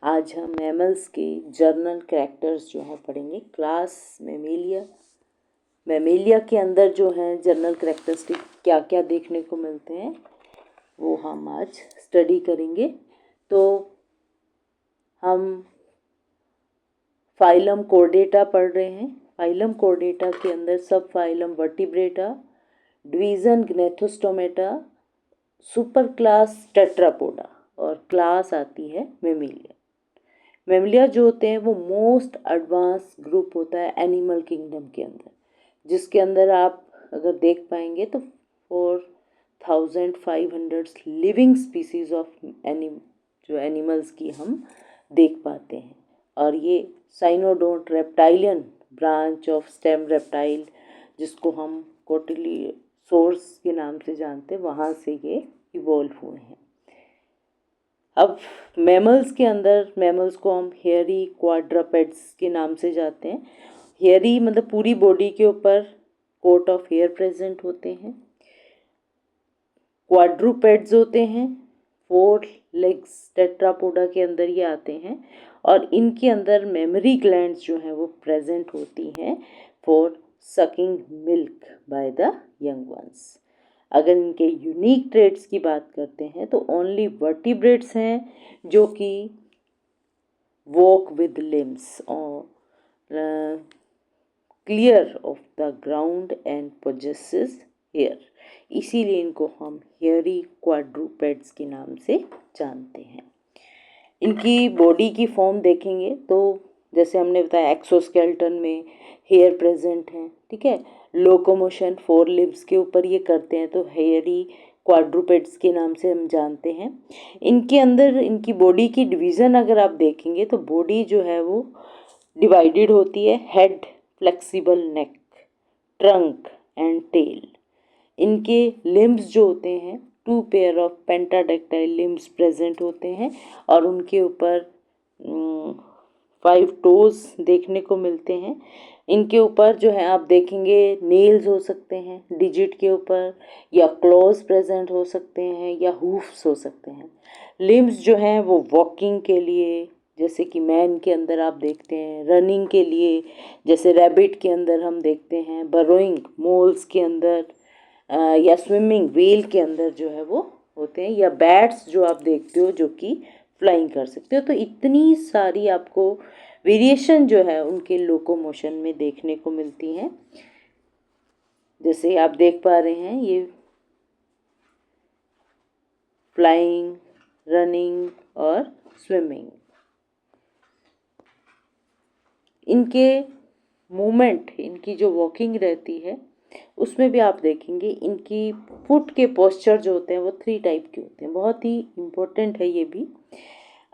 आज हम मैमल्स के जर्नल कैरेक्टर्स जो हैं पढ़ेंगे। क्लास मैमेलिया के अंदर जो हैं जर्नल कैरेक्टरिस्टिक क्या क्या देखने को मिलते हैं वो हम आज स्टडी करेंगे। तो हम फाइलम कोर्डेटा पढ़ रहे हैं। फाइलम कोर्डेटा के अंदर सब phylum vertebrata, division Gnathostomata, super class Tetrapoda और क्लास आती है मेमेलिया। मेमेलिया जो होते हैं वो मोस्ट एडवांस ग्रुप होता है एनिमल किंगडम के अंदर, जिसके अंदर आप अगर देख पाएंगे तो 4500 लिविंग स्पीसीज ऑफ एनिमल्स की हम देख पाते हैं। और ये साइनोडोंट रेप्टाइलियन ब्रांच ऑफ स्टेम रेप्टाइल, जिसको हम कोटिली सोर्स के नाम से जानते हैं, वहाँ से ये इवॉल्व हुए हैं। अब मैमल्स के अंदर मैमल्स को हम हेयरी क्वाड्रपेड्स के नाम से जानते हैं। हेयरी मतलब पूरी बॉडी के ऊपर कोट ऑफ हेयर प्रेजेंट होते हैं। क्वाड्रूपेड्स होते हैं, 4 लेग्स टेट्रापोडा के अंदर ये आते हैं और इनके अंदर मेमोरी ग्लैंड्स जो हैं वो प्रेजेंट होती हैं for sucking milk by the young ones. अगर इनके यूनिक ट्रेड्स की बात करते हैं तो ओनली वर्टिब्रेट्स हैं जो कि वॉक विद लिम्स और clear of the ground and possesses hair, इसीलिए इनको हम हेयरी क्वाड्रूपेड्स के नाम से जानते हैं। इनकी बॉडी की फॉर्म देखेंगे तो जैसे हमने बताया एक्सोस्केलेटन में हेयर प्रेजेंट हैं, ठीक है। लोकोमोशन 4 लिम्स के ऊपर ये करते हैं तो हेयरी क्वाड्रूपेड्स के नाम से हम जानते हैं। इनके अंदर इनकी बॉडी की डिवीज़न अगर आप देखेंगे तो बॉडी जो है वो डिवाइडेड होती है, head, flexible neck, trunk and tail. इनके लिम्स जो होते हैं 2 pair of pentadactyl limbs present होते हैं और उनके ऊपर 5 टोज देखने को मिलते हैं। इनके ऊपर जो है आप देखेंगे नेल्स हो सकते हैं डिजिट के ऊपर, या क्लॉज प्रेजेंट हो सकते हैं, या हूफ्स हो सकते हैं। लिम्स जो हैं वो वॉकिंग के लिए, जैसे कि मैन के अंदर आप देखते हैं, रनिंग के लिए जैसे रैबिट के अंदर हम देखते हैं, बरोइंग मोल्स के अंदर, या स्विमिंग व्हेल के अंदर जो है वो होते हैं, या बैट्स जो आप देखते हो जो कि फ्लाइंग कर सकते हो। तो इतनी सारी आपको वेरिएशन जो है उनके लोकोमोशन में देखने को मिलती हैं। जैसे आप देख पा रहे हैं ये फ्लाइंग, रनिंग और स्विमिंग। इनके मूवमेंट, इनकी जो वॉकिंग रहती है उसमें भी आप देखेंगे इनकी फुट के पोस्चर जो होते हैं वो 3 टाइप के होते हैं, बहुत ही इम्पोर्टेंट है ये भी।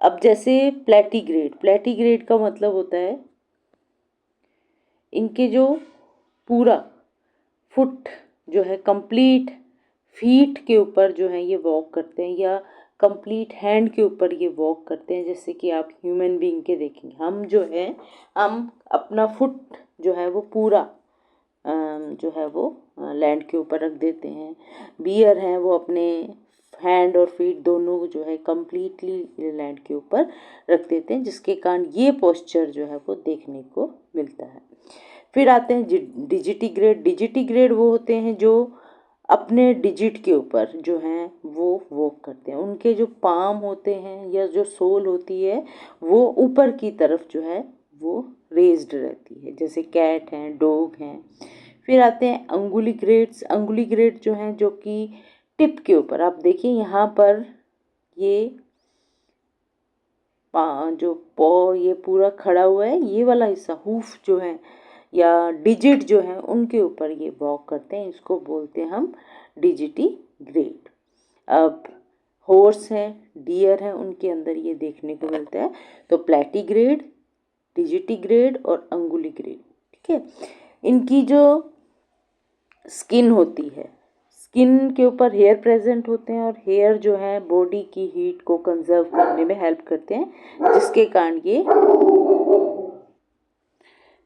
अब जैसे प्लेटिग्रेड का मतलब होता है इनके जो पूरा फुट जो है कंप्लीट फीट के ऊपर जो है ये वॉक करते हैं, या कंप्लीट हैंड के ऊपर ये वॉक करते हैं। जैसे कि आप ह्यूमन बीइंग के देखेंगे, हम जो है हम अपना फुट जो है वो पूरा जो है वो लैंड के ऊपर रख देते हैं। बियर हैं वो अपने हैंड और फीट दोनों जो है कम्प्लीटली लैंड के ऊपर रख देते हैं, जिसके कारण ये पोस्चर जो है वो देखने को मिलता है। फिर आते हैं डिजिटिग्रेड वो होते हैं जो अपने डिजिट के ऊपर जो हैं वो वॉक करते हैं। उनके जो पाम होते हैं या जो सोल होती है वो ऊपर की तरफ जो है वो रेज्ड रहती है, जैसे कैट हैं, डॉग हैं। फिर आते हैं अंगुलीग्रेड्स जो हैं जो कि टिप के ऊपर आप देखिए यहाँ पर ये जो पॉ ये पूरा खड़ा हुआ है, ये वाला हिस्सा हूफ जो है या डिजिट जो है उनके ऊपर ये वॉक करते हैं, इसको बोलते हैं हम डिजिटिग्रेड। अब हॉर्स हैं, डियर हैं, उनके अंदर ये देखने को मिलता है। तो प्लेटिग्रेड, डिजिटिग्रेड और अंगुलीग्रेड, ठीक है। इनकी जो स्किन होती है, स्किन के ऊपर हेयर प्रेजेंट होते हैं और हेयर जो है बॉडी की हीट को कंजर्व करने में हेल्प करते हैं, जिसके कारण ये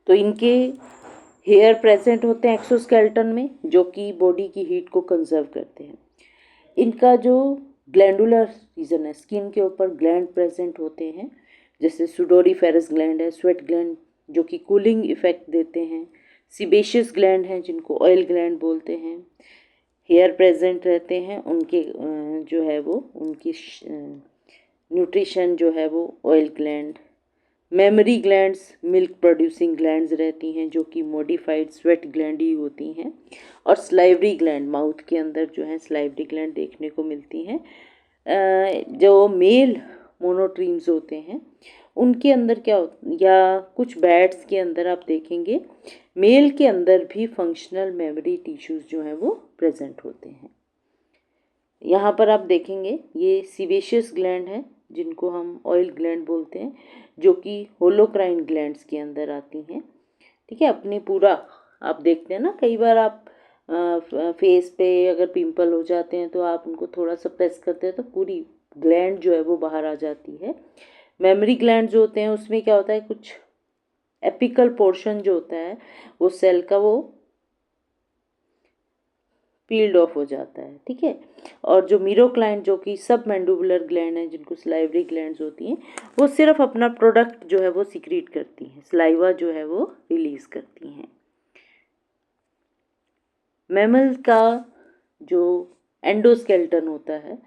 तो इनके हेयर प्रेजेंट होते हैं एक्सोस्केलेटन में जो कि बॉडी की हीट को कंजर्व करते हैं। इनका जो ग्लैंडुलर रीजन है, स्किन के ऊपर ग्लैंड प्रेजेंट होते हैं जैसे सुडोरीफेरस ग्लैंड है, स्वेट ग्लैंड जो कि कूलिंग इफेक्ट देते हैं, सीबेशियस ग्लैंड हैं जिनको ऑयल ग्लैंड बोलते हैं, हेयर प्रेजेंट रहते हैं, उनके जो है वो उनकी न्यूट्रिशन जो है वो oil gland. Mammary glands milk producing glands रहती हैं जो कि मॉडिफाइड स्वेट ग्लैंड ही होती हैं। और स्लाइवरी ग्लैंड, माउथ के अंदर जो है स्लाइवरी ग्लैंड देखने को मिलती हैं। जो मेल मोनोट्रीम्स होते हैं उनके अंदर क्या या कुछ बैट्स के अंदर आप देखेंगे मेल के अंदर भी फंक्शनल मेमोरी टिश्यूज़ जो हैं वो प्रेजेंट होते हैं। यहाँ पर आप देखेंगे ये सीबेशियस ग्लैंड है जिनको हम ऑयल ग्लैंड बोलते हैं, जो कि होलोक्राइन ग्लैंड्स के अंदर आती हैं। ठीक है, अपनी पूरा आप देखते हैं ना, कई बार आप फेस पे अगर पिंपल हो जाते हैं तो आप उनको थोड़ा सा प्रेस करते हैं तो पूरी ग्लैंड जो है वो बाहर आ जाती है। मेमोरी ग्लैंड जो होते हैं उसमें क्या होता है, कुछ एपिकल पोर्शन जो होता है वो सेल का वो पील्ड ऑफ हो जाता है। ठीक है, और जो मीरोक्लाइंट जो कि सब मैंडिबुलर ग्लैंड है जिनको स्लाइवरी ग्लैंड्स होती हैं, वो सिर्फ अपना प्रोडक्ट जो है वो सीक्रेट करती हैं, स्लाइवा जो है वो रिलीज करती हैं। मैमल का जो एंडोस्केल्टन होता है,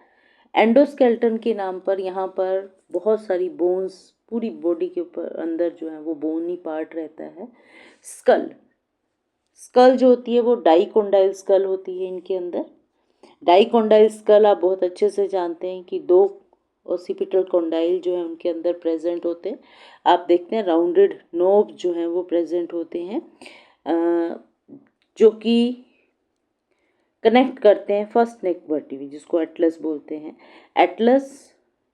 एंडोस्केल्टन के नाम पर यहाँ पर बहुत सारी बोन्स पूरी बॉडी के ऊपर अंदर जो है वो बोनी पार्ट रहता है। स्कल जो होती है वो डाइकोंडाइल स्कल होती है इनके अंदर। डाइकोंडाइल स्कल आप बहुत अच्छे से जानते हैं कि दो ओसिपिटल कोंडाइल जो है उनके अंदर प्रेजेंट होते हैं। आप देखते हैं राउंडेड नोब जो हैं वो प्रेजेंट होते हैं, जो कि कनेक्ट करते हैं फर्स्ट नेक वर्टिब्रे जिसको एटलस बोलते हैं। एटलस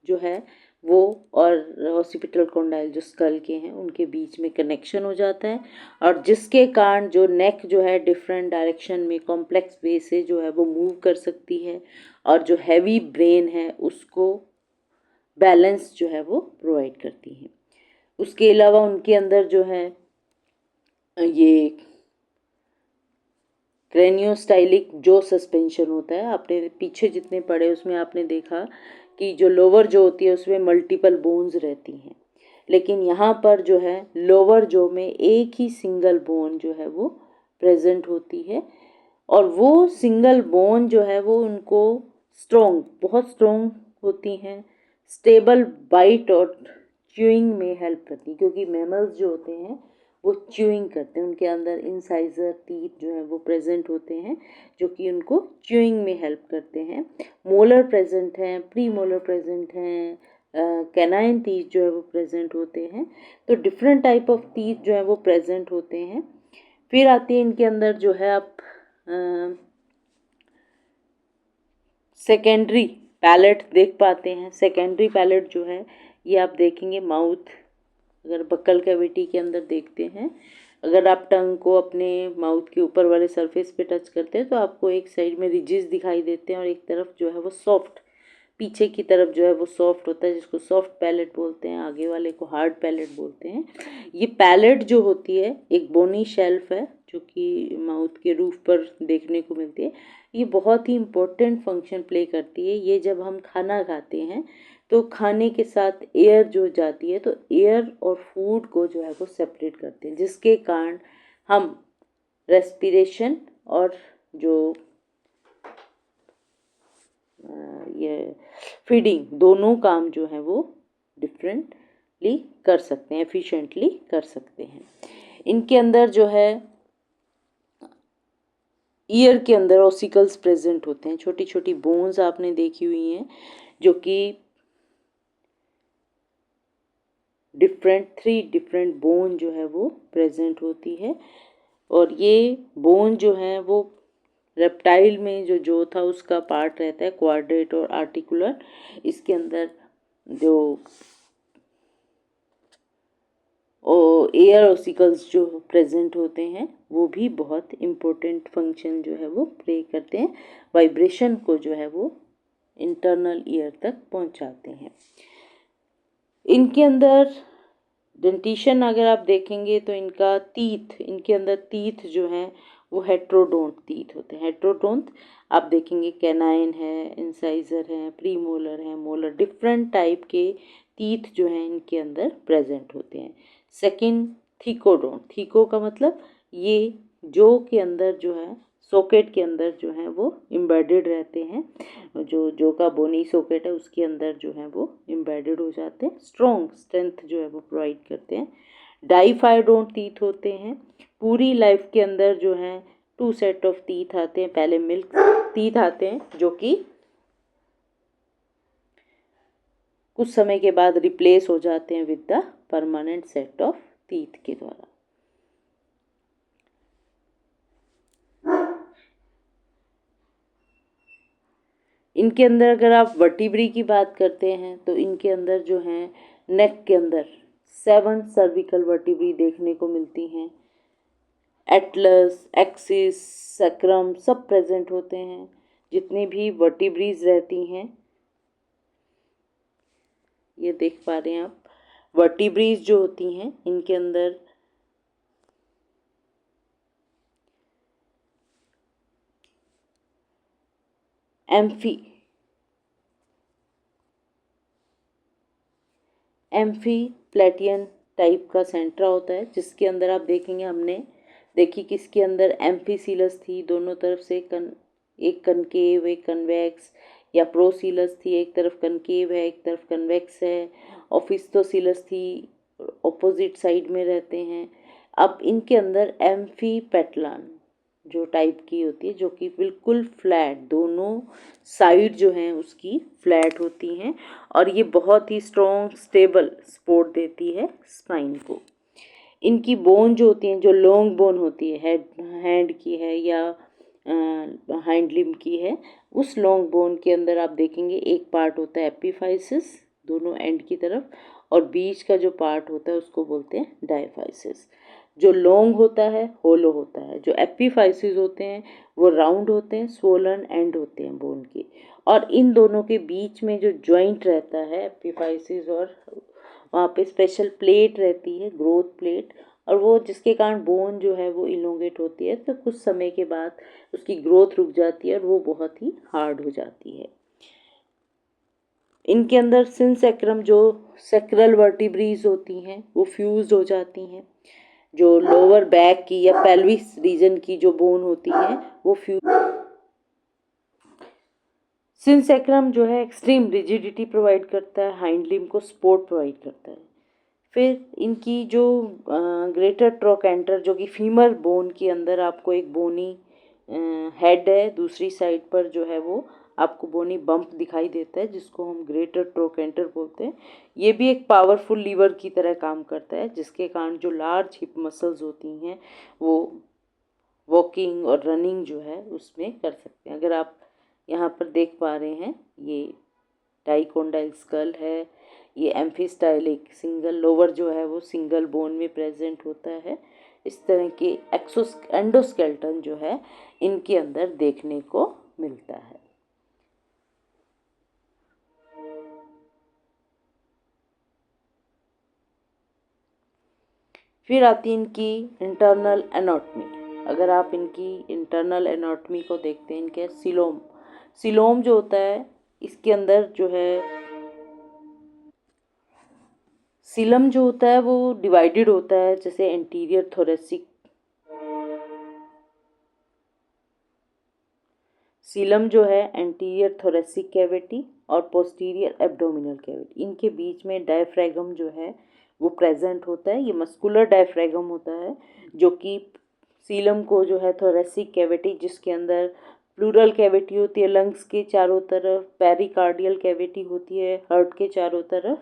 जो है वो और ऑसिपिटल कोंडाइल जो स्कल के हैं उनके बीच में कनेक्शन हो जाता है, और जिसके कारण जो नेक जो है डिफरेंट डायरेक्शन में कॉम्प्लेक्स वे से जो है वो मूव कर सकती है, और जो हैवी ब्रेन है उसको बैलेंस जो है वो प्रोवाइड करती है। उसके अलावा उनके अंदर जो है ये क्रेनियोस्टाइलिक जो सस्पेंशन होता है, आपने पीछे जितने पढ़े उसमें आपने देखा कि जो लोअर जो होती है उसमें मल्टीपल बोन्स रहती हैं, लेकिन यहाँ पर जो है लोअर जो में एक ही सिंगल बोन जो है वो प्रेजेंट होती है, और वो सिंगल बोन जो है वो उनको स्ट्रॉन्ग बहुत स्ट्रॉन्ग होती हैं, स्टेबल बाइट और च्यूइंग में हेल्प करती है, क्योंकि मैमल्स जो होते हैं वो च्यूइंग करते हैं, उनके अंदर इंसाइजर टीथ जो है वो प्रेजेंट होते हैं जो कि उनको च्यूइंग में हेल्प करते हैं। मोलर प्रेजेंट हैं, प्री मोलर प्रेजेंट हैं, कैनाइन टीथ जो है वो प्रेजेंट होते हैं। तो डिफरेंट टाइप ऑफ टीथ जो है वो प्रेजेंट होते हैं। फिर आती है इनके अंदर जो है आप सेकेंडरी पैलेट देख पाते हैं। सेकेंडरी पैलेट जो है ये आप देखेंगे माउथ, अगर बक्कल कैविटी के अंदर देखते हैं, अगर आप टंग को अपने माउथ के ऊपर वाले सरफेस पे टच करते हैं तो आपको एक साइड में रिजेस दिखाई देते हैं और एक तरफ जो है वो सॉफ्ट, पीछे की तरफ जो है वो सॉफ्ट होता है जिसको सॉफ्ट पैलेट बोलते हैं, आगे वाले को हार्ड पैलेट बोलते हैं। ये पैलेट जो होती है एक बोनी शेल्फ है जो कि माउथ के रूफ पर देखने को मिलती है। ये बहुत ही इम्पोर्टेंट फंक्शन प्ले करती है। ये जब हम खाना खाते हैं तो खाने के साथ एयर जो जाती है तो एयर और फूड को जो है वो सेपरेट करते हैं, जिसके कारण हम रेस्पिरेशन और जो ये फीडिंग दोनों काम जो है वो डिफरेंटली कर सकते हैं, एफिशिएंटली कर सकते हैं। इनके अंदर जो है ईयर के अंदर ऑसिकल्स प्रेजेंट होते हैं, छोटी छोटी बोन्स आपने देखी हुई हैं जो कि थ्री डिफरेंट बोन जो है वो प्रेजेंट होती है, और ये बोन जो है वो रेप्टाइल में जो था उसका पार्ट रहता है क्वाड्रेट और आर्टिकुलर। इसके अंदर जो एयर ऑसिकल्स जो प्रेजेंट होते हैं वो भी बहुत इम्पोर्टेंट फंक्शन जो है वो प्ले करते हैं, वाइब्रेशन को जो है वो इंटरनल ईयर तक पहुंचाते हैं। इनके अंदर डेंटिशन अगर आप देखेंगे तो इनके अंदर टीथ जो हैं वो हेट्रोडोंट टीथ होते हैं। हेट्रोडोंट आप देखेंगे कैनाइन है, इंसाइजर है, प्रीमोलर है, मोलर, डिफरेंट टाइप के टीथ जो हैं इनके अंदर प्रेजेंट होते हैं। Second, thecodont. थीको का मतलब ये जो के अंदर जो है सॉकेट के अंदर जो है वो एम्बेडेड रहते हैं, जो का बोनी सॉकेट है उसके अंदर जो है वो एम्बेडेड हो जाते हैं, स्ट्रॉन्ग स्ट्रेंथ जो है वो प्रोवाइड करते हैं। डाइफाइडोंट टीथ होते हैं। पूरी लाइफ के अंदर जो है 2 सेट ऑफ टीथ आते हैं। पहले मिल्क टीथ आते हैं जो कि कुछ समय के बाद रिप्लेस हो जाते हैं with the permanent set of teeth के द्वारा। इनके अंदर अगर आप वर्टिब्री की बात करते हैं तो इनके अंदर जो है नेक के अंदर 7 सर्विकल वर्टिब्री देखने को मिलती हैं। एटलस, एक्सिस, सैक्रम सब प्रेजेंट होते हैं। जितनी भी वर्टिब्रीज रहती हैं ये देख पा रहे हैं आप, वर्टिब्रीज जो होती हैं इनके अंदर एम्फी प्लेटियन टाइप का सेंट्रा होता है, जिसके अंदर आप देखेंगे हमने देखी किसके अंदर एम्फीसीलस थी, दोनों तरफ से एक कनकेव एक कन्वेक्स, या प्रोसीलस थी, एक तरफ कनकेव है एक तरफ कन्वेक्स है, ऑफिस्टोसीलस थी ऑपोजिट साइड में रहते हैं। अब इनके अंदर एम्फी पेटलान जो टाइप की होती है, जो कि बिल्कुल फ्लैट, दोनों साइड जो हैं उसकी फ्लैट होती हैं और ये बहुत ही स्ट्रॉन्ग स्टेबल सपोर्ट देती है स्पाइन को। इनकी बोन जो होती हैं, जो लॉन्ग बोन होती है हैंड की है या हाइंड लिम्ब की है, उस लॉन्ग बोन के अंदर आप देखेंगे एक पार्ट होता है एपिफाइसिस दोनों एंड की तरफ, और बीच का जो पार्ट होता है उसको बोलते हैं डायफाइसिस। जो लॉन्ग होता है होलो होता है, जो एपिफाइसिस होते हैं वो राउंड होते हैं, स्वोलन एंड होते हैं बोन के, और इन दोनों के बीच में जो जॉइंट रहता है एपिफाइसिस और वहाँ पे स्पेशल प्लेट रहती है, ग्रोथ प्लेट, और वो जिसके कारण बोन जो है वो इलोंगेट होती है, तो कुछ समय के बाद उसकी ग्रोथ रुक जाती है और वो बहुत ही हार्ड हो जाती है। इनके अंदर सिंसैक्रम जो सैक्रल वर्टिब्रीज होती हैं वो फ्यूज हो जाती हैं। जो लोअर बैक की या पेल्विस रीजन की जो बोन होती है वो सिंसैक्रम जो है एक्सट्रीम रिजिडिटी प्रोवाइड करता है, हाइंड लिम्ब को सपोर्ट प्रोवाइड करता है। फिर इनकी जो ग्रेटर ट्रोकेंटर जो कि फीमर बोन के अंदर आपको एक बोनी हेड है, दूसरी साइड पर जो है वो आपको बोनी बम्प दिखाई देता है जिसको हम ग्रेटर ट्रोकेंटर बोलते हैं। ये भी एक पावरफुल लीवर की तरह काम करता है, जिसके कारण जो लार्ज हिप मसल्स होती हैं वो वॉकिंग और रनिंग जो है उसमें कर सकते हैं। अगर आप यहाँ पर देख पा रहे हैं ये डाइकोंडाइल स्कल है, ये एम्फीस्टाइलिक सिंगल लोअर जो है वो सिंगल बोन में प्रेजेंट होता है। इस तरह के एंडोस्केल्टन जो है इनके अंदर देखने को मिलता है। फिर आती है इनकी इंटरनल एनाटॉमी। अगर आप इनकी इंटरनल एनाटॉमी को देखते हैं, इनके सिलोम जो होता है इसके अंदर जो है सीलम जो होता है वो डिवाइडेड होता है, जैसे एंटीरियर थोरेसिक सीलम जो है एंटीरियर थोरेसिक कैविटी और पोस्टीरियर एब्डोमिनल कैविटी, इनके बीच में डायफ्रागम जो है वो प्रेजेंट होता है। ये मस्कुलर डायफ्रागम होता है जो कि सीलम को जो है थोरेसिक कैविटी जिसके अंदर प्लूरल कैविटी होती है लंग्स के चारों तरफ, पेरिकार्डियल कैविटी होती है हार्ट के चारों तरफ,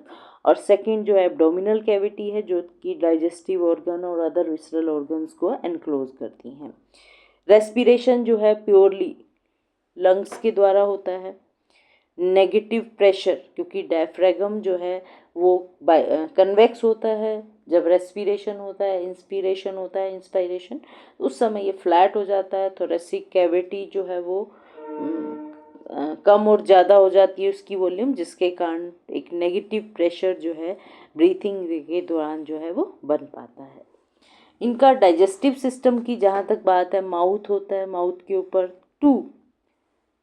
और सेकंड जो एब्डोमिनल कैविटी है जो कि डाइजेस्टिव ऑर्गन और अदर विसरल ऑर्गन्स को एनक्लोज करती हैं। रेस्पिरेशन जो है प्योरली लंग्स के द्वारा होता है। नेगेटिव प्रेशर, क्योंकि डायफ्रागम जो है वो कन्वेक्स होता है, जब रेस्पिरेशन होता है इंस्पिरेशन होता है इंस्पायरेशन उस समय ये फ्लैट हो जाता है, थोरेसिक कैविटी जो है वो कम और ज़्यादा हो जाती है उसकी वॉल्यूम, जिसके कारण एक नेगेटिव प्रेशर जो है ब्रीथिंग के दौरान जो है वो बन पाता है। इनका डाइजेस्टिव सिस्टम की जहाँ तक बात है, माउथ होता है, माउथ के ऊपर 2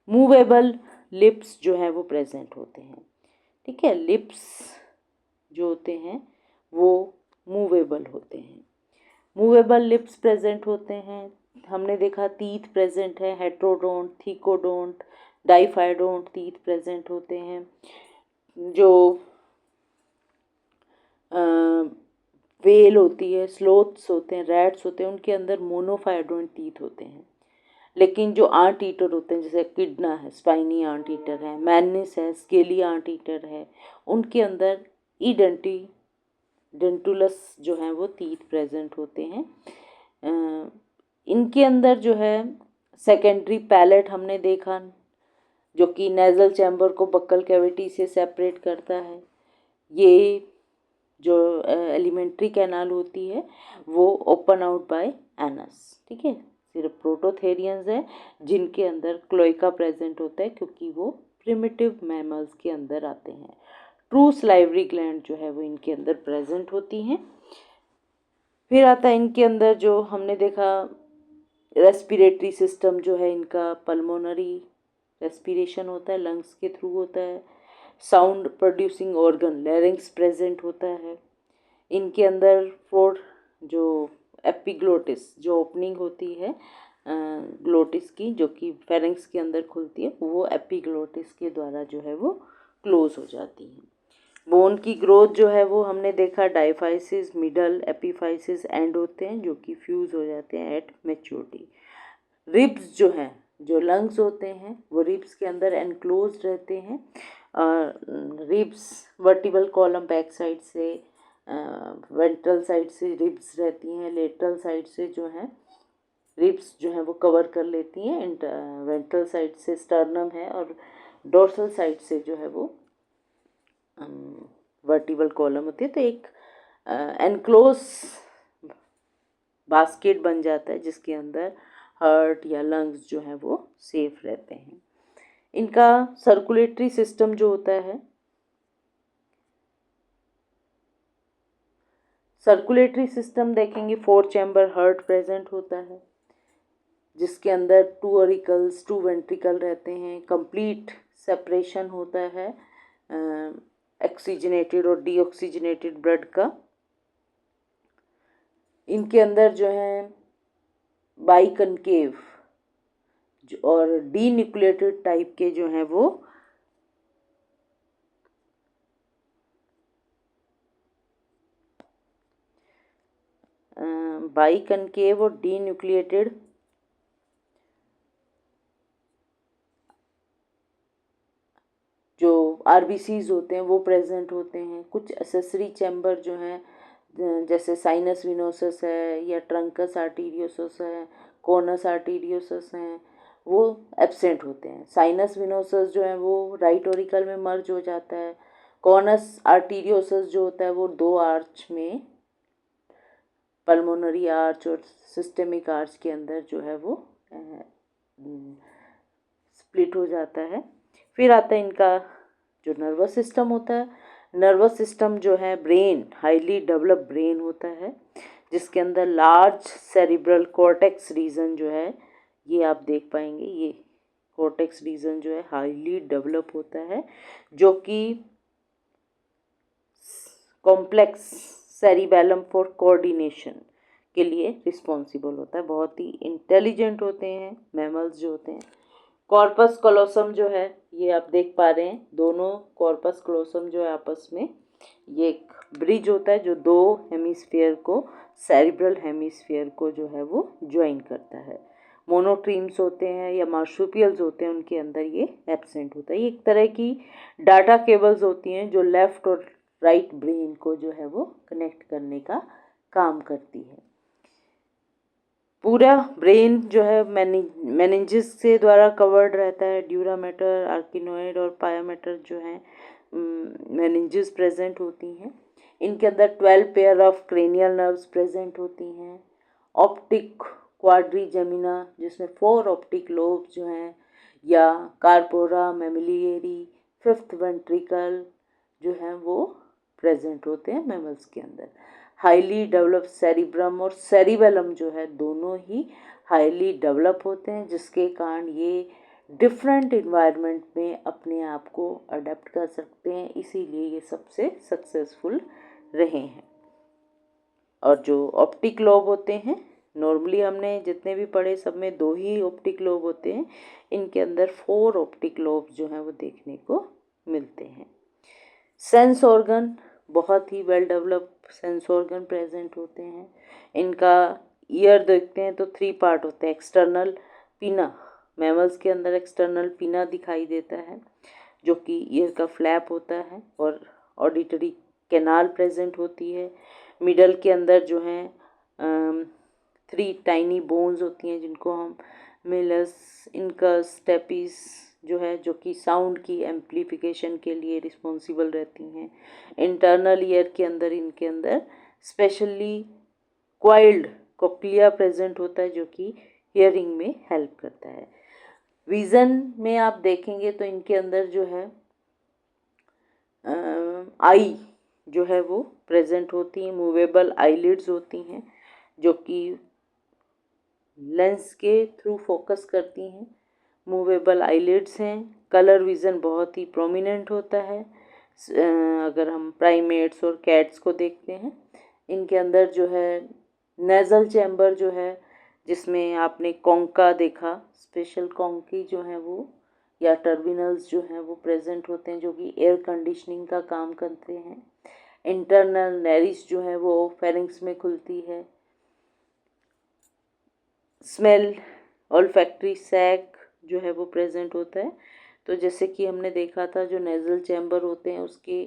मूवेबल लिप्स जो है वो प्रेजेंट होते हैं। ठीक है, लिप्स होते हैं वो मूवेबल होते हैं। मूवेबल लिप्स प्रेजेंट होते हैं। हमने देखा टीथ प्रेजेंट है, हेट्रोडोंट, थीकोडोंट, डाइफाइडोंट टीथ प्रेजेंट होते हैं। जो वेल होती है, स्लोथ्स होते हैं, रैट्स होते हैं, उनके अंदर मोनोफाइडोंट टीथ होते हैं। लेकिन जो आंट ईटर होते हैं, जैसे किडना है, स्पाइनी आंट ईटर है, मैनिस है, स्केली आंट ईटर है, उनके अंदर डेंटुलस जो है वो टीथ प्रेजेंट होते हैं। इनके अंदर जो है सेकेंडरी पैलेट हमने देखा, जो कि नेजल चैम्बर को बक्कल कैविटी से सेपरेट करता है। ये जो एलिमेंट्री कैनाल होती है वो ओपन आउट बाय एनस, ठीक है। सिर्फ प्रोटोथेरियंस है जिनके अंदर क्लोइका प्रेजेंट होता है, क्योंकि वो प्रिमिटिव मैमल्स के अंदर आते हैं। ट्रू सलाइवरी ग्लैंड जो है वो इनके अंदर प्रेजेंट होती हैं। फिर आता है इनके अंदर जो हमने देखा रेस्पिरेटरी सिस्टम जो है इनका, पल्मोनरी रेस्पिरेशन होता है, लंग्स के थ्रू होता है। Sound producing organ larynx present होता है। इनके अंदर फोर जो एपिग्लोटिस जो ओपनिंग होती है ग्लोटिस की, जो कि फेरिंक्स के अंदर खुलती है, वो एपिग्लोटिस के द्वारा जो है वो क्लोज हो जाती है। बोन की ग्रोथ जो है वो हमने देखा डाइफाइसिस, मिडल, एपीफाइसिस, एंड होते हैं, जो कि फ्यूज हो जाते हैं एट मैच्योरिटी। रिब्स जो हैं, जो लंग्स होते हैं, वो रिब्स के अंदर एनक्लोज रहते हैं। Ribs vertebral column back side से, वेंट्रल साइड से रिब्स रहती हैं, लेटरल साइड से जो है रिब्स जो है वो कवर कर लेती हैं। वेंट्रल साइड से स्टर्नम है, और डोर्सल साइड से जो है वो वर्टिबल कॉलम होती है। तो एक एनक्लोज बास्केट बन जाता है जिसके अंदर हार्ट या लंग्स जो है वो सेफ रहते हैं। इनका सर्कुलेटरी सिस्टम जो होता है, सर्कुलेटरी सिस्टम देखेंगे, 4 चैम्बर हार्ट प्रेजेंट होता है, जिसके अंदर 2 ऑरिकल्स, 2 वेंट्रिकल रहते हैं। कंप्लीट सेपरेशन होता है ऑक्सीजनेटेड और डीऑक्सीजनेटेड ब्लड का। इनके अंदर जो है बाइकनकेव और डीन्यूक्लिएटेड टाइप के जो हैं वो बाइकनकेव और डीन्यूक्लिएटेड जो आरबीसीज होते हैं वो प्रेजेंट होते हैं। कुछ एसेसरी चैम्बर जो हैं, जैसे साइनस विनोसस है या ट्रंकस आर्टीरियोसस है, कोनस आर्टीरियोसस हैं, वो एब्सेंट होते हैं। साइनस विनोसस जो है वो राइट ऑरिकल में मर्ज हो जाता है। कोनस आर्टीरियोसस जो होता है वो 2 आर्च में, पल्मोनरी आर्च और सिस्टेमिक आर्च के अंदर जो है वो स्प्लिट हो जाता है। फिर आता है इनका जो नर्वस सिस्टम होता है। नर्वस सिस्टम जो है ब्रेन, हाईली डेवलप ब्रेन होता है, जिसके अंदर लार्ज सेरिब्रल कॉर्टेक्स रीजन जो है, ये आप देख पाएंगे, ये कॉर्टेक्स रीजन जो है हाईली डेवलप होता है, जो कि कॉम्प्लेक्स सेरिबेलम फॉर कोऑर्डिनेशन के लिए रिस्पॉन्सिबल होता है। बहुत ही इंटेलिजेंट होते हैं मैमल्स जो होते हैं। कॉर्पस कलोसम जो है, ये आप देख पा रहे हैं, दोनों कॉर्पस कलोसम जो है आपस में ये एक ब्रिज होता है जो 2 हेमिस्फीयर को, सेरिब्रल हेमिस्फीयर को जो है वो ज्वाइन करता है। मोनोट्रीम्स होते हैं या मार्सुपियल्स होते हैं, उनके अंदर ये एब्सेंट होता है। ये एक तरह की डाटा केबल्स होती हैं जो लेफ्ट और राइट ब्रेन को जो है वो कनेक्ट करने का काम करती है। पूरा ब्रेन जो है मेनिंजेस से द्वारा कवर्ड रहता है। ड्यूरा मैटर, आर्किनोइड और पायोमेटर जो है मेनिंजेस प्रेजेंट होती हैं। इनके अंदर 12 pair of cranial nerves present होती हैं। ऑप्टिक क्वाड्रीजेमिना, जिसमें 4 ऑप्टिक लोब जो हैं, या कार्पोरा मैमिलियरी, 5th वेंट्रिकल जो हैं वो प्रेजेंट होते हैं मैमल्स के अंदर। हाईली डेवलप सेरिब्रम और सेरिबेलम जो है दोनों ही हाईली डेवलप होते हैं, जिसके कारण ये डिफरेंट इन्वायरमेंट में अपने आप को अडेप्ट कर सकते हैं। इसीलिए ये सबसे सक्सेसफुल रहे हैं। और जो ऑप्टिक लोब होते हैं, नॉर्मली हमने जितने भी पढ़े सब में 2 ही ऑप्टिक लोब होते हैं, इनके अंदर 4 ऑप्टिक लोब जो हैं वो देखने को मिलते हैं। सेंस ऑर्गन, बहुत ही well developed sense organ present होते हैं। इनका ईयर देखते हैं तो 3 पार्ट होते हैं। एक्सटर्नल पिना, मैमल्स के अंदर एक्सटर्नल पिना दिखाई देता है जो कि ईयर का फ्लैप होता है, और ऑडिटरी कैनाल प्रेजेंट होती है। मिडल के अंदर जो है 3 टाइनी बोन्स होती हैं जिनको हम मिलस, इनकस, स्टेपिस जो है, जो कि साउंड की एम्प्लीफिकेशन के लिए रिस्पॉन्सिबल रहती हैं। इंटरनल ईयर के अंदर इनके अंदर स्पेशली क्वाइल्ड कोक्लिया प्रेजेंट होता है जो कि हियरिंग में हेल्प करता है। विज़न में आप देखेंगे तो इनके अंदर जो है आई जो है वो प्रेजेंट होती हैं। मूवेबल आईलिड्स होती हैं जो कि लेंस के थ्रू फोकस करती हैं। मूवेबल आईलिड्स हैं। कलर विज़न बहुत ही प्रोमिनेंट होता है। अगर हम प्राइमेट्स और कैट्स को देखते हैं, इनके अंदर जो है नेज़ल चैम्बर जो है, जिसमें आपने कॉन्का देखा, स्पेशल कॉन्की जो है वो या टर्मिनल्स जो हैं वो प्रेजेंट होते हैं जो कि एयर कंडीशनिंग का काम करते हैं। इंटरनल नेरिस जो है वो फेरिंग्स में खुलती है। स्मेल ऑल्फैक्टरी सैक जो है वो प्रेजेंट होता है। तो जैसे कि हमने देखा था जो नेज़ल चैम्बर होते हैं उसके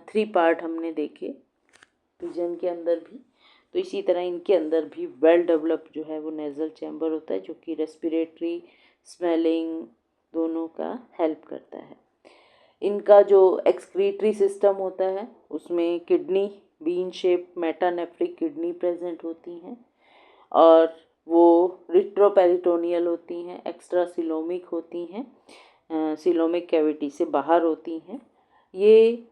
3 पार्ट हमने देखे पिजन के अंदर भी, तो इसी तरह इनके अंदर भी वेल डेवलप जो है वो नेज़ल चैम्बर होता है जो कि रेस्पिरेटरी, स्मेलिंग दोनों का हेल्प करता है। इनका जो एक्सक्रीटरी सिस्टम होता है उसमें kidney, bean shape metanephric kidney present होती हैं, और वो रिट्रोपेरिटोनियल होती हैं, एक्स्ट्रा सिलोमिक होती हैं, सिलोमिक कैविटी से बाहर होती हैं। ये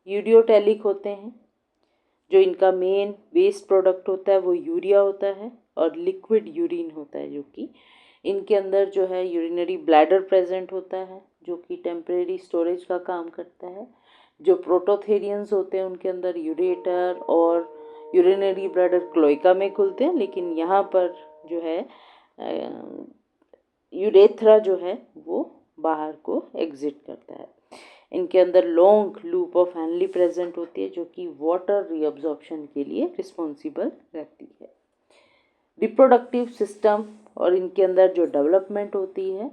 यूरियोटेलिक होते हैं। जो इनका मेन वेस्ट प्रोडक्ट होता है वो यूरिया होता है, और लिक्विड यूरिन होता है जो कि इनके अंदर जो है यूरिनरी ब्लैडर प्रेजेंट होता है जो कि टेम्परेरी स्टोरेज का काम करता है। जो प्रोटोथेरियंस होते हैं उनके अंदर यूरेटर और यूरिनरी ब्लैडर क्लोएका में खुलते हैं, लेकिन यहाँ पर जो है यूरेथ्रा जो है वो बाहर को एग्जिट करता है। इनके अंदर long loop of Henle present होती है जो कि वाटर रीअब्जॉर्प्शन के लिए रिस्पॉन्सिबल रहती है। रिप्रोडक्टिव सिस्टम और इनके अंदर जो डेवलपमेंट होती है,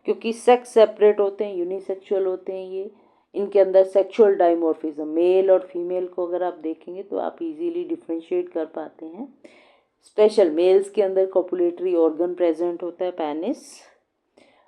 क्योंकि सेक्स सेपरेट होते हैं, यूनिसेक्सुअल होते हैं ये, इनके अंदर सेक्सुअल डाइमॉर्फिज्म, मेल और फीमेल को अगर आप देखेंगे तो आप इजीली डिफ्रेंशिएट कर पाते हैं। स्पेशल मेल्स के अंदर कॉपुलेटरी ऑर्गन प्रेजेंट होता है, पेनिस,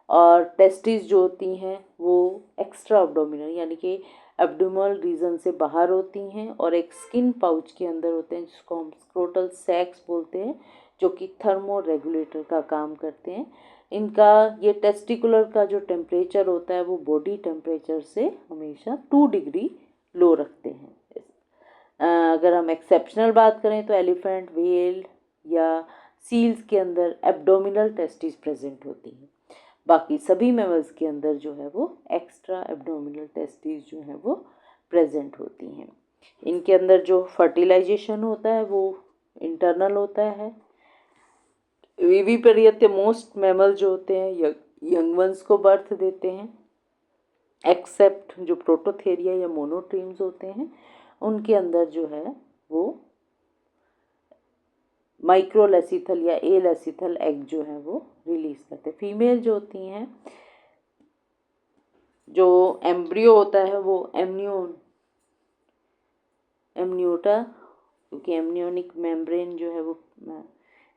और टेस्टिस जो होती हैं वो एक्स्ट्रा एब्डोमिनल यानी कि एब्डोमिनल रीजन से बाहर होती हैं, और एक स्किन पाउच के अंदर होते हैं जिसको हम स्क्रोटल सैक्स बोलते हैं जो कि थर्मो रेगुलेटर का काम करते हैं। इनका ये टेस्टिकुलर का जो टेम्परेचर होता है वो बॉडी टेम्परेचर से हमेशा 2 डिग्री लो रखते हैं। अगर हम एक्सेप्शनल बात करें तो एलिफेंट, व्हेल या सील्स के अंदर एब्डोमिनल टेस्टिस प्रेजेंट होती हैं। बाकी सभी मैमल्स के अंदर जो है वो एक्स्ट्रा एब्डोमिनल टेस्टिस जो है वो प्रेजेंट होती हैं। इनके अंदर जो फर्टिलाइजेशन होता है वो इंटरनल होता है। वीवी पीरियड मोस्ट मैमल जो होते हैं यंग वंस को बर्थ देते हैं, एक्सेप्ट जो प्रोटोथेरिया या मोनोट्रीम्स होते हैं उनके अंदर जो है वो माइक्रोलेसिथल या एलेसिथल एग जो है वो रिलीज करते हैं। फीमेल जो होती हैं, जो एम्ब्रियो होता है वो एमनियोटा, क्योंकि एमनियोनिक मेम्ब्रेन जो है वो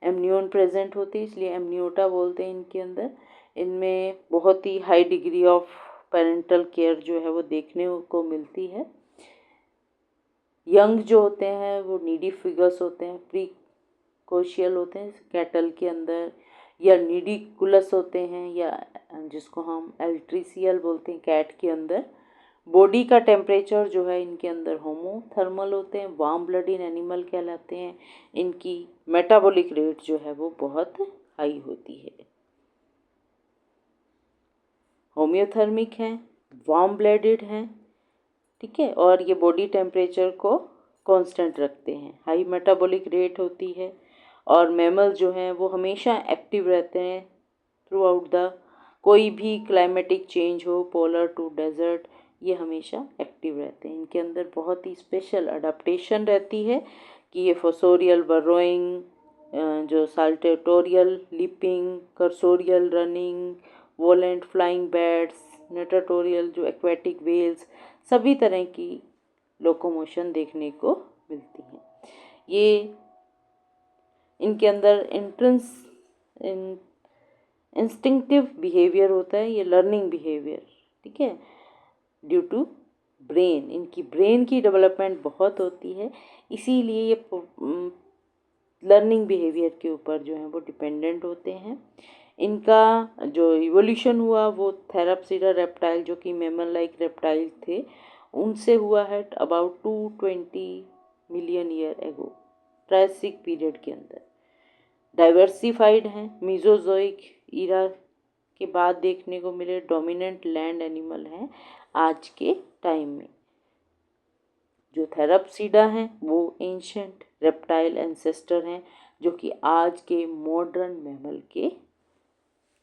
एमनियोन प्रेजेंट होती है इसलिए एमनियोटा बोलते हैं इनके अंदर। इनमें बहुत ही high degree of parental care जो है वो देखने को मिलती है। यंग जो होते हैं वो नीडी फिगर्स होते हैं, प्रीकोशियल होते हैं कैटल के अंदर, या नीडिकुलस होते हैं, या जिसको हम एल्ट्रीसियल बोलते हैं कैट के अंदर। बॉडी का टेम्परेचर जो है इनके अंदर होमोथर्मल होते हैं, वार्म ब्लड इन एनिमल कहलाते हैं। इनकी मेटाबॉलिक रेट जो है वो बहुत हाई होती है। होम्योथर्मिक हैं, वार्म ब्लडेड हैं, ठीक है, और ये बॉडी टेम्परेचर को कांस्टेंट रखते हैं। हाई मेटाबॉलिक रेट होती है, और मैमल जो हैं वो हमेशा एक्टिव रहते हैं थ्रू आउट द कोई भी क्लाइमेटिक चेंज हो, पोलर टू डेजर्ट, ये हमेशा एक्टिव रहते हैं। इनके अंदर बहुत ही स्पेशल अडाप्टेशन रहती है कि ये फोसोरियल बरोइंग, जो saltatorial leaping, cursorial running, volant flying bats, natatorial जो एक्वेटिक वेल्स, सभी तरह की लोकोमोशन देखने को मिलती है। ये इनके अंदर इंस्टिंक्टिव बिहेवियर होता है, ये लर्निंग बिहेवियर, ठीक है, ड्यू टू ब्रेन। इनकी ब्रेन की डेवलपमेंट बहुत होती है, इसीलिए ये लर्निंग बिहेवियर के ऊपर जो है वो डिपेंडेंट होते हैं। इनका जो इवोल्यूशन हुआ वो थेराप्सिडा रेप्टाइल, जो कि मैमल लाइक रेप्टाइल थे, उनसे हुआ है about 220 million year ago, Triassic period के अंदर। डाइवर्सिफाइड हैं, मीजोजोइक ईरा के बाद देखने को मिले डोमिनेंट लैंड एनिमल हैं आज के टाइम में। जो थेराप्सिडा हैं वो एंशंट रेप्टाइल एंसेस्टर हैं, जो कि आज के मॉडर्न मैमल के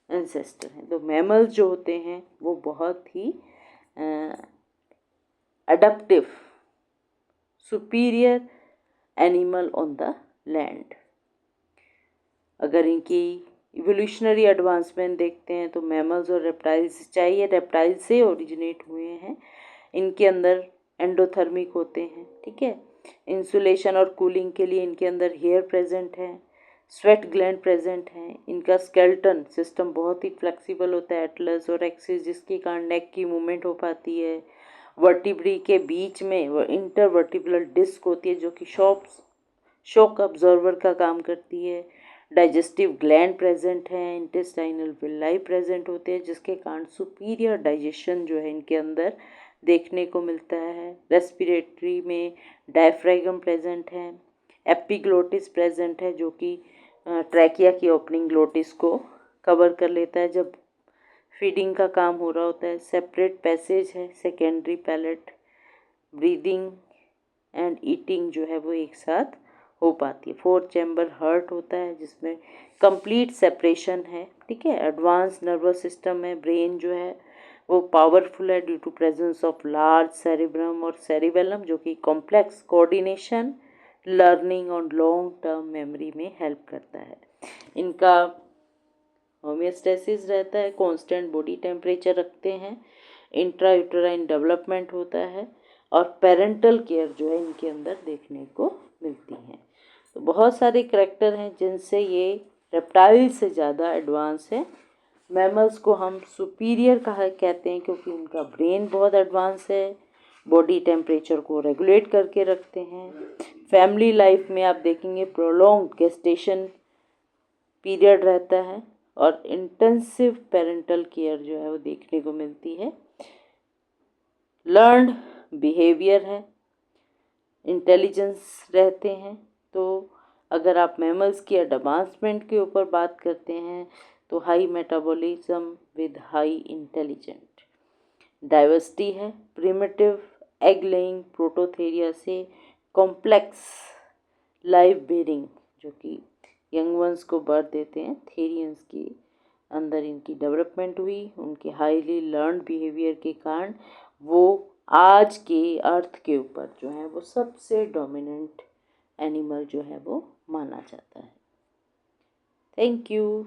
एंसेस्टर हैं। तो मैमल्स जो होते हैं वो बहुत ही adaptive superior animal on the land. अगर इनकी इवोल्यूशनरी एडवांसमेंट देखते हैं तो मैमल्स और रेप्टाइल्स, चाहे ये रेप्टाइल से ओरिजिनेट हुए हैं, इनके अंदर एंडोथर्मिक होते हैं, ठीक है। इंसुलेशन और कूलिंग के लिए इनके अंदर हेयर प्रेजेंट है, स्वेट ग्लैंड प्रेजेंट हैं। इनका स्केलेटन सिस्टम बहुत ही फ्लेक्सिबल होता है, एटलस और एक्सिस, जिसके कारण नेक की मूवमेंट हो पाती है। वर्टिब्री के बीच में इंटरवर्टिब्रल डिस्क होती है, जो कि शॉक ऑब्जर्वर का काम करती है। डाइजेस्टिव ग्लैंड प्रेजेंट है, इंटेस्टाइनल विलाई प्रेजेंट होते हैं, जिसके कारण सुपीरियर डाइजेशन जो है इनके अंदर देखने को मिलता है। रेस्पिरेटरी में डायफ्रागम प्रेजेंट है, एपिग्लोटिस प्रेजेंट है, जो कि ट्रैकिया की ओपनिंग ग्लोटिस को कवर कर लेता है जब फीडिंग का काम हो रहा होता है। सेपरेट पैसेज है, secondary palate, breathing and eating जो है वो एक साथ हो पाती है। 4 चैम्बर हार्ट होता है, जिसमें कंप्लीट सेपरेशन है, ठीक है। एडवांस नर्वस सिस्टम है, ब्रेन जो है वो पावरफुल है due to presence of large cerebrum और सेरिबेलम, जो कि कॉम्प्लेक्स कोऑर्डिनेशन, लर्निंग और लॉन्ग टर्म मेमोरी में हेल्प करता है। इनका होमियोस्टेसिस रहता है, कांस्टेंट बॉडी टेम्परेचर रखते हैं, इंट्रायूटेराइन डेवलपमेंट होता है, और पेरेंटल केयर जो है इनके अंदर देखने को मिलती है। तो बहुत सारे करैक्टर हैं जिनसे ये रेप्टाइल से ज़्यादा एडवांस है। मैमल्स को हम सुपीरियर कहते हैं क्योंकि उनका ब्रेन बहुत एडवांस है, बॉडी टेम्परेचर को रेगुलेट करके रखते हैं। फैमिली लाइफ में आप देखेंगे प्रोलॉन्ग गेस्टेशन पीरियड रहता है, और इंटेंसिव पेरेंटल केयर जो है वो देखने को मिलती है। लर्न्ड बिहेवियर है, इंटेलिजेंस रहते हैं। तो अगर आप मैमल्स की एडवांसमेंट के ऊपर बात करते हैं तो high metabolism with high intelligent, diversity है, प्रिमिटिव एग लेइंग प्रोटोथेरिया से कॉम्प्लेक्स लाइव बेरिंग, जो कि यंग वंस को बर्थ देते हैं, थेरियंस के अंदर इनकी डेवलपमेंट हुई। उनके हाईली लर्नड बिहेवियर के कारण वो आज के अर्थ के ऊपर जो है वो सबसे डोमिनेंट एनिमल जो है वो माना जाता है। Thank you.